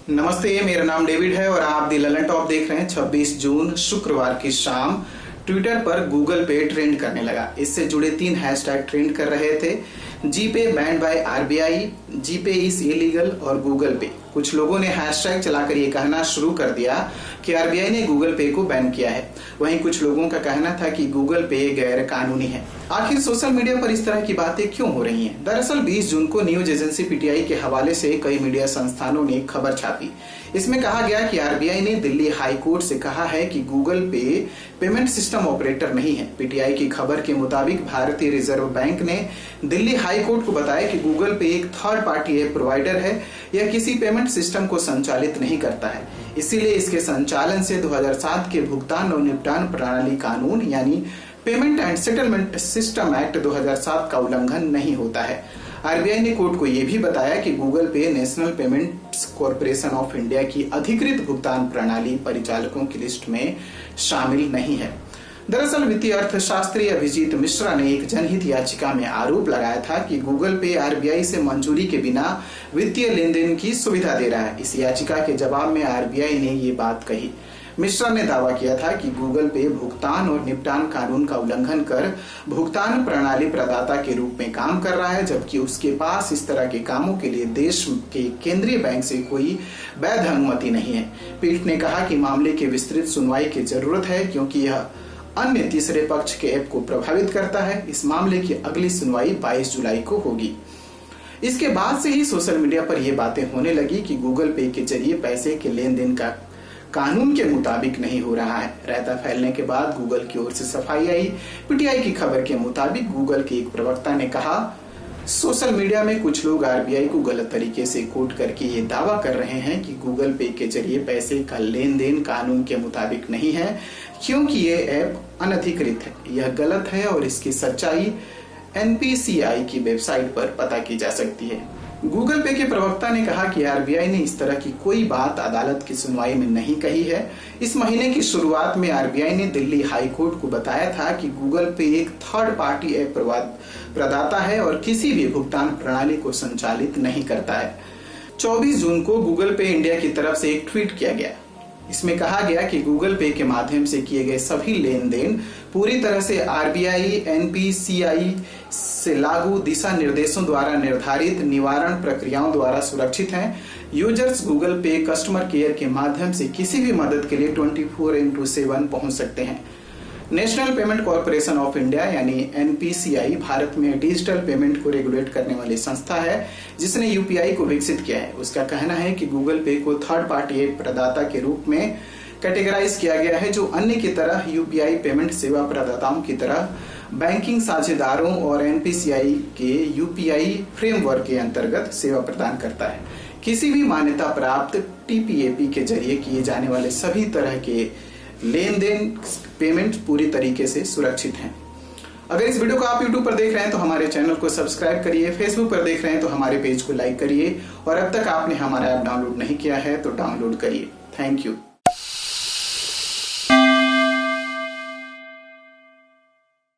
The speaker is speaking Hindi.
नमस्ते, मेरा नाम डेविड है और आप दी ललन टॉप देख रहे हैं। 26 जून शुक्रवार की शाम ट्विटर पर गूगल पे ट्रेंड करने लगा। इससे जुड़े 3 हैशटैग ट्रेंड कर रहे थे। GPay banned by RBI, GPay is illegal और गूगल पे। कुछ लोगों ने हैशटैग चलाकर ये कहना शुरू कर दिया कि आरबीआई ने गूगल पे को बैन किया है। वहीं कुछ लोगों का कहना था कि गूगल पे गैर कानूनी है। आखिर सोशल मीडिया पर इस तरह की बातें क्यों हो रही हैं? दरअसल 20 जून को न्यूज एजेंसी पीटीआई के हवाले से कई मीडिया संस्थानों ने खबर छापी। इसमें कहा गया कि आरबीआई ने दिल्ली हाई कोर्ट से कहा है कि गूगल पे पेमेंट सिस्टम ऑपरेटर नहीं है। पीटीआई की खबर के मुताबिक भारतीय रिजर्व बैंक ने दिल्ली हाई कोर्ट को बताया कि गूगल पे एक थर्ड पार्टी ऐप प्रोवाइडर है, यह किसी पेमेंट सिस्टम को संचालित नहीं करता है। इसीलिए इसके संचालन से 2007 के भुगतान और निपटान प्रणाली कानून यानी payment and settlement system act 2007 का उल्लंघन नहीं होता है। आरबीआई ने कोर्ट को यह भी बताया कि गूगल पे national payments corporation of India की अधिकृत भुगतान प्रणाली परिचालकों की लिस्ट में शामिल नहीं है। दरअसल वित्तीय अर्थशास्त्री अभिजीत मिश्रा ने एक जनहित याचिका में आरोप लगाया था कि गूगल पे आरबीआई से मंजूरी के बिना वित्तीय लेन देन की सुविधा दे रहा है। इस याचिका के जवाब में आरबीआई ने ये बात कही। मिश्रा ने दावा किया था कि गूगल पे भुगतान और निपटान कानून का उल्लंघन कर भुगतान प्रणाली प्रदाता के रूप में काम कर रहा है, जबकि उसके पास इस तरह के कामों के लिए देश के केंद्रीय बैंक से कोई वैध अनुमति नहीं है। पीठ ने कहा कि मामले की विस्तृत सुनवाई की जरूरत है क्योंकि यह अन्य तीसरे पक्ष के ऐप को प्रभावित करता है। इस मामले की अगली सुनवाई 22 जुलाई को होगी। इसके बाद से ही सोशल मीडिया पर यह बातें होने लगी कि गूगल पे के जरिए पैसे के लेन देन का कानून के मुताबिक नहीं हो रहा है। रायता फैलने के बाद गूगल की ओर से सफाई आई। पीटीआई की खबर के मुताबिक गूगल के एक प्रवक्ता ने कहा, सोशल मीडिया में कुछ लोग आरबीआई को गलत तरीके से कोट करके ये दावा कर रहे हैं कि गूगल पे के जरिए पैसे का लेन देन कानून के मुताबिक नहीं है क्योंकि ये ऐप अनधिकृत है। यह गलत है और इसकी सच्चाई एनपीसीआई की वेबसाइट पर पता की जा सकती है। गूगल पे के प्रवक्ता ने कहा कि आरबीआई ने इस तरह की कोई बात अदालत की सुनवाई में नहीं कही है। इस महीने की शुरुआत में आरबीआई ने दिल्ली हाई कोर्ट को बताया था कि गूगल पे एक थर्ड पार्टी ऐप प्रदाता है और किसी भी भुगतान प्रणाली को संचालित नहीं करता है। 24 जून को गूगल पे इंडिया की तरफ से एक ट्वीट किया गया। इसमें कहा गया कि गूगल पे के माध्यम से किए गए सभी लेन देन पूरी तरह से आरबीआई एनपीसीआई से लागू दिशा निर्देशों द्वारा निर्धारित निवारण प्रक्रियाओं द्वारा सुरक्षित हैं। यूजर्स गूगल पे कस्टमर केयर के माध्यम से किसी भी मदद के लिए 24/7 पहुंच सकते हैं। National payment corporation of India यानी एनपीसीआई भारत में डिजिटल पेमेंट को रेगुलेट करने वाली संस्था है जिसने यूपीआई को विकसित किया है। उसका कहना है कि गूगल पे को थर्ड पार्टी ऐप प्रदाता के रूप में कैटेगराइज किया गया है जो अन्य की तरह यूपीआई पेमेंट सेवा प्रदाताओं की तरह बैंकिंग साझेदारों और एनपीसीआई के यूपीआई फ्रेमवर्क के अंतर्गत सेवा प्रदान करता है। किसी भी मान्यता प्राप्त टीपीएपी के जरिए किए जाने वाले सभी तरह के लेन देन पेमेंट पूरी तरीके से सुरक्षित हैं। अगर इस वीडियो को आप YouTube पर देख रहे हैं तो हमारे चैनल को सब्सक्राइब करिए, Facebook पर देख रहे हैं तो हमारे पेज को लाइक करिए और अब तक आपने हमारा ऐप डाउनलोड नहीं किया है तो डाउनलोड करिए। Thank you.